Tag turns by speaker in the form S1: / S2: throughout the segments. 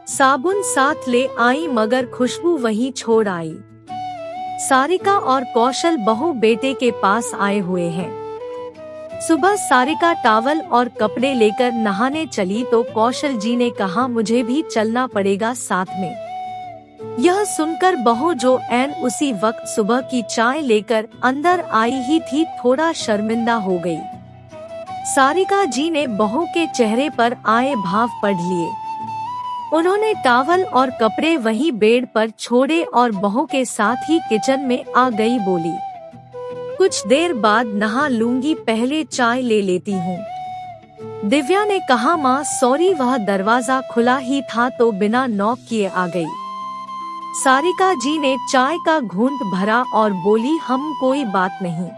S1: साबुन साथ ले आई मगर खुशबू वहीं छोड़ आई। सारिका और कौशल बहू बेटे के पास आए हुए हैं। सुबह सारिका टॉवल और कपड़े लेकर नहाने चली तो कौशल जी ने कहा मुझे भी चलना पड़ेगा साथ में। यह सुनकर बहू जो ऐन उसी वक्त सुबह की चाय लेकर अंदर आई ही थी थोड़ा शर्मिंदा हो गई। सारिका जी ने बहू के चेहरे पर आए भाव पढ़ लिए। उन्होंने टॉवल और कपड़े वहीं बेड पर छोड़े और बहू के साथ ही किचन में आ गई। बोली, कुछ देर बाद नहा लूंगी, पहले चाय ले लेती हूँ। दिव्या ने कहा माँ सॉरी, वह दरवाजा खुला ही था तो बिना नॉक किए आ गई। सारिका जी ने चाय का घूंट भरा और बोली हम कोई बात नहीं।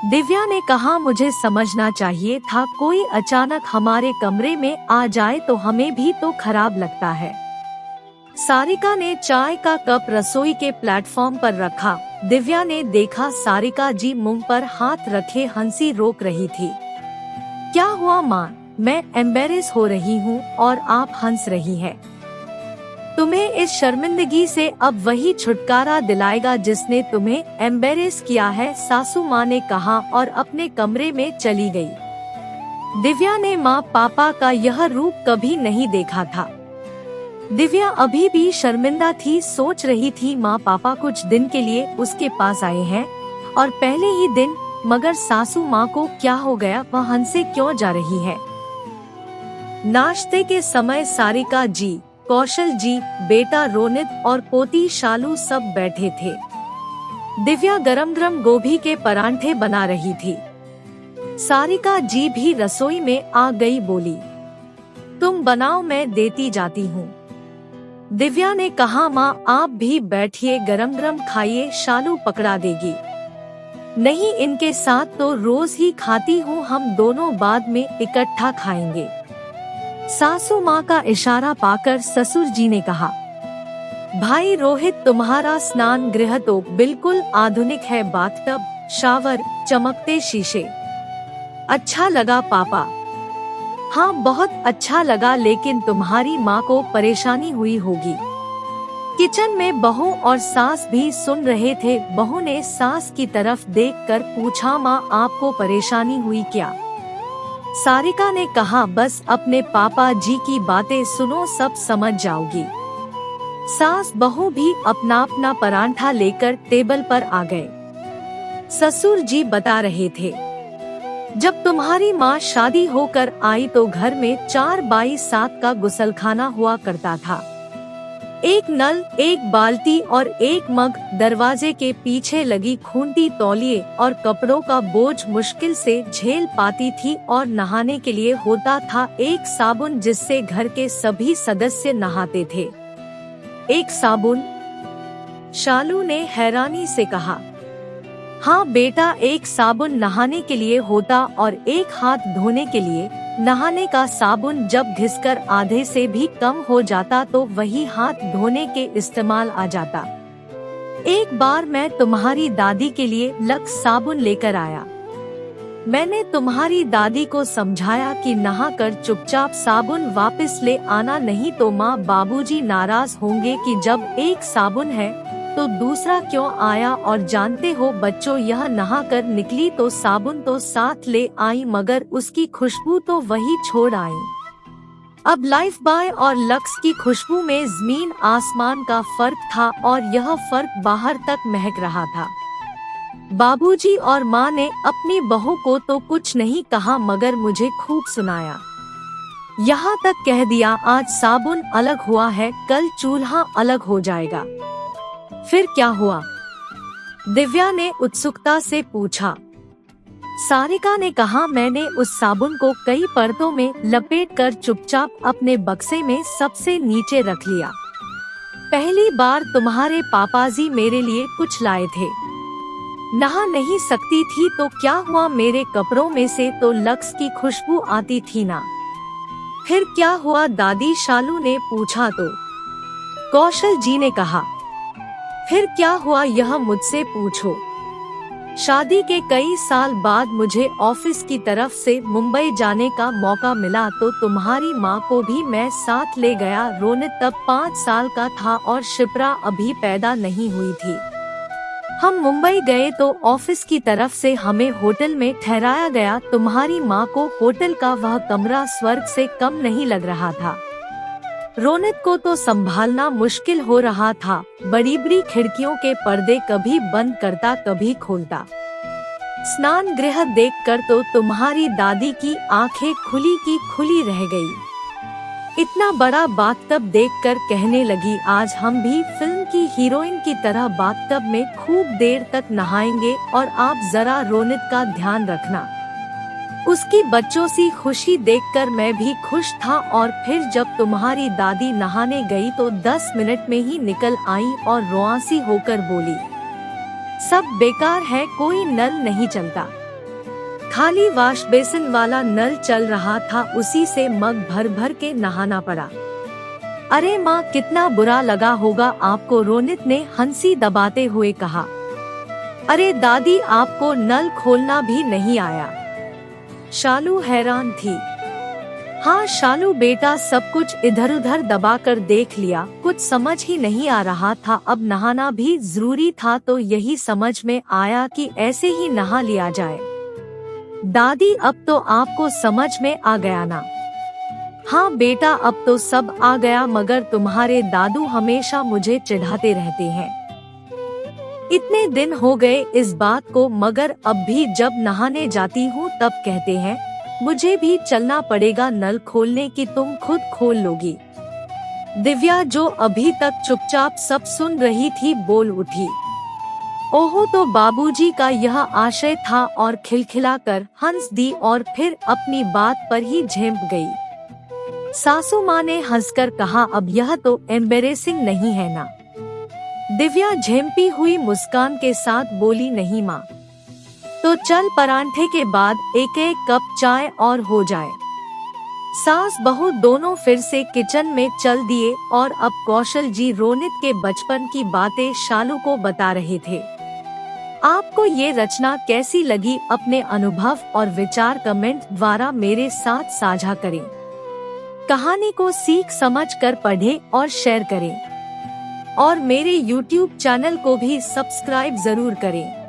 S1: दिव्या ने कहा मुझे समझना चाहिए था, कोई अचानक हमारे कमरे में आ जाए तो हमें भी तो खराब लगता है। सारिका ने चाय का कप रसोई के प्लेटफॉर्म पर रखा। दिव्या ने देखा सारिका जी मुंह पर हाथ रखे हंसी रोक रही थी। क्या हुआ माँ, मैं एम्बेरेस हो रही हूँ और आप हंस रही हैं। तुम्हें इस शर्मिंदगी से अब वही छुटकारा दिलाएगा जिसने तुम्हें एम्बेरेस किया है, सासू माँ ने कहा और अपने कमरे में चली गई। दिव्या ने माँ पापा का यह रूप कभी नहीं देखा था। दिव्या अभी भी शर्मिंदा थी, सोच रही थी माँ पापा कुछ दिन के लिए उसके पास आए हैं और पहले ही दिन, मगर सासू माँ को क्या हो गया, वह हंसे क्यों जा रही है। नाश्ते के समय सारिका जी, कौशल जी, बेटा रोनित और पोती शालू सब बैठे थे। दिव्या गरम गरम गोभी के परांठे बना रही थी। सारिका जी भी रसोई में आ गई। बोली, तुम बनाओ, मैं देती जाती हूँ। दिव्या ने कहा माँ आप भी बैठिए, गरम गरम खाइए, शालू पकड़ा देगी। नहीं, इनके साथ तो रोज ही खाती हूँ, हम दोनों बाद में इकट्ठा खाएंगे। सासू माँ का इशारा पाकर ससुर जी ने कहा, भाई रोहित तुम्हारा स्नान गृह तो बिल्कुल आधुनिक है, बाथटब, शावर, चमकते शीशे। अच्छा लगा पापा। हाँ बहुत अच्छा लगा, लेकिन तुम्हारी माँ को परेशानी हुई होगी। किचन में बहू और सास भी सुन रहे थे। बहू ने सास की तरफ देखकर पूछा माँ आपको परेशानी हुई क्या। सारिका ने कहा बस अपने पापा जी की बातें सुनो, सब समझ जाओगी। सास बहू भी अपना अपना परांठा लेकर टेबल पर आ गए। ससुर जी बता रहे थे, जब तुम्हारी माँ शादी होकर आई तो घर में 4x7 का गुसलखाना हुआ करता था। एक नल, एक बाल्टी और एक मग, दरवाजे के पीछे लगी खूंटी तौलिए और कपड़ों का बोझ मुश्किल से झेल पाती थी और नहाने के लिए होता था एक साबुन जिससे घर के सभी सदस्य नहाते थे। एक साबुन? शालू ने हैरानी से कहा। हाँ बेटा, एक साबुन नहाने के लिए होता और एक हाथ धोने के लिए। नहाने का साबुन जब घिसकर आधे से भी कम हो जाता तो वही हाथ धोने के इस्तेमाल आ जाता। एक बार मैं तुम्हारी दादी के लिए लक्स साबुन लेकर आया। मैंने तुम्हारी दादी को समझाया कि नहाकर चुपचाप साबुन वापस ले आना, नहीं तो माँ बाबूजी नाराज होंगे कि जब एक साबुन है तो दूसरा क्यों आया। और जानते हो बच्चों, यह नहाकर निकली तो साबुन तो साथ ले आई मगर उसकी खुशबू तो वही छोड़ आई। अब लाइफ बॉय और लक्स की खुशबू में जमीन आसमान का फर्क था और यह फर्क बाहर तक महक रहा था। बाबूजी और माँ ने अपनी बहू को तो कुछ नहीं कहा मगर मुझे खूब सुनाया। यहाँ तक कह दिया आज साबुन अलग हुआ है, कल चूल्हा अलग हो जाएगा। फिर क्या हुआ? दिव्या ने उत्सुकता से पूछा। सारिका ने कहा मैंने उस साबुन को कई परतों में लपेटकर चुपचाप अपने बक्से में सबसे नीचे रख लिया। पहली बार तुम्हारे पापाजी मेरे लिए कुछ लाए थे। नहा नहीं सकती थी तो क्या हुआ, मेरे कपड़ों में से तो लक्स की खुशबू आती थी ना। फिर क्या हुआ दादी, शालू ने पूछा तो कौशल जी ने कहा। फिर क्या हुआ यह मुझसे पूछो। शादी के कई साल बाद मुझे ऑफिस की तरफ से मुंबई जाने का मौका मिला तो तुम्हारी माँ को भी मैं साथ ले गया। रोनित तब 5 साल का था और शिप्रा अभी पैदा नहीं हुई थी। हम मुंबई गए तो ऑफिस की तरफ से हमें होटल में ठहराया गया। तुम्हारी माँ को होटल का वह कमरा स्वर्ग से कम नहीं लग रहा था। रोनित को तो संभालना मुश्किल हो रहा था। बड़ी बड़ी खिड़कियों के पर्दे कभी बंद करता कभी खोलता। स्नान गृह देखकर तो तुम्हारी दादी की आंखें खुली की खुली रह गई। इतना बड़ा बाथटब देखकर कहने लगी, आज हम भी फिल्म की हीरोइन की तरह बाथटब में खूब देर तक नहाएंगे और आप जरा रोनित का ध्यान रखना। उसकी बच्चों सी खुशी देखकर मैं भी खुश था। और फिर जब तुम्हारी दादी नहाने गई तो 10 मिनट में ही निकल आई और रुआंसी होकर बोली, सब बेकार है, कोई नल नहीं चलता। खाली वॉश बेसिन वाला नल चल रहा था, उसी से मग भर भर के नहाना पड़ा। अरे माँ, कितना बुरा लगा होगा आपको, रोनित ने हंसी दबाते हुए कहा। अरे दादी, आपको नल खोलना भी नहीं आया? शालू हैरान थी। हाँ शालू बेटा, सब कुछ इधर उधर दबाकर देख लिया, कुछ समझ ही नहीं आ रहा था। अब नहाना भी जरूरी था तो यही समझ में आया कि ऐसे ही नहा लिया जाए। दादी, अब तो आपको समझ में आ गया ना? हाँ बेटा, अब तो सब आ गया, मगर तुम्हारे दादू हमेशा मुझे चिढ़ाते रहते हैं। इतने दिन हो गए इस बात को, मगर अब भी जब नहाने जाती हूँ तब कहते हैं मुझे भी चलना पड़ेगा नल खोलने की, तुम खुद खोल लोगी। दिव्या, जो अभी तक चुपचाप सब सुन रही थी, बोल उठी। ओहो, तो बाबूजी का यह आशय था और खिलखिलाकर हंस दी और फिर अपनी बात पर ही झेंप गई। सासू माँ ने हंसकर कहा, अब यह तो एम्बेरेसिंग नहीं है ना? दिव्या झेंपी हुई मुस्कान के साथ बोली, नहीं माँ। तो चल, परांठे के बाद एक एक कप चाय और हो जाए। सास बहू दोनों फिर से किचन में चल दिए और अब कौशल जी रोनित के बचपन की बातें शालू को बता रहे थे। आपको ये रचना कैसी लगी? अपने अनुभव और विचार कमेंट द्वारा मेरे साथ साझा करें। कहानी को सीख समझ कर पढ़ें और शेयर करें और मेरे YouTube चैनल को भी सब्सक्राइब जरूर करें।